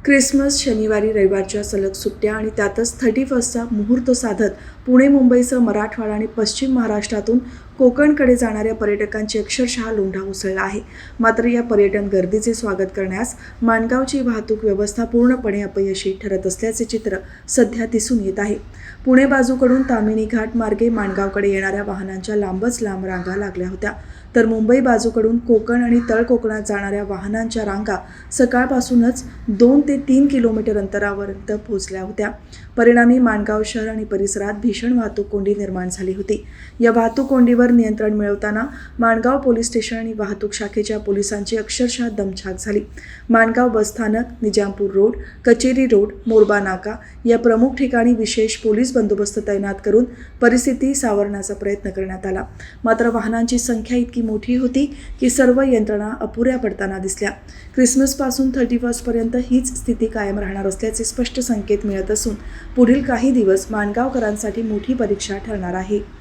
Christmas, शनिवारी, रविवारच्या सलग सुट्ट्या आणि त्यातच 31चा मुहूर्त साधत पुणे, मुंबईसह मराठवाडा आणि पश्चिम महाराष्ट्रातून कोकणकडे जाणाऱ्या पर्यटकांची अक्षरशः लोंढा उसळला आहे. मात्र या पर्यटन गर्दीचे स्वागत करण्यास माणगावची वाहतूक व्यवस्था पूर्णपणे अपयशी ठरत असल्याचे चित्र सध्या दिसून येत आहे. पुणे बाजूकडून ताम्हिणी घाट मार्गे माणगावकडे येणाऱ्या वाहनांच्या लांबच लांब रांगा लागल्या होत्या, तर मुंबई बाजूकडून कोकण आणि तळ कोकणात जाणाऱ्या वाहनांच्या रांगा सकाळपासूनच 2 ते 3 किलोमीटर अंतरापर्यंत पोहोचल्या होत्या. परिणामी माणगाव शहर आणि परिसरात भीषण वाहतूक कोंडी निर्माण झाली होती. या वाहतूक कोंडीवर नियंत्रण मिळवताना माणगाव पोलीस स्टेशन आणि वाहतूक शाखेच्या पोलिसांची अक्षरशः दमछाक झाली. माणगाव बसस्थानक, निजामपूर रोड, कचेरी रोड, मोरबा नाका या प्रमुख ठिकाणी विशेष पोलीस बंदोबस्त तैनात करून परिस्थिती सावरण्याचा प्रयत्न करण्यात आला. मात्र वाहनांची संख्या इतकी मोठी होती की सर्व यंत्रणा अपुऱ्या पडताना दिसल्या. ख्रिसमसपासून 31 पर्यंत हीच स्थिती कायम राहणार असल्याचे स्पष्ट संकेत मिळत असून पुढील काही दिवस माणगावकरांसाठी मोठी परीक्षा ठरणार आहे.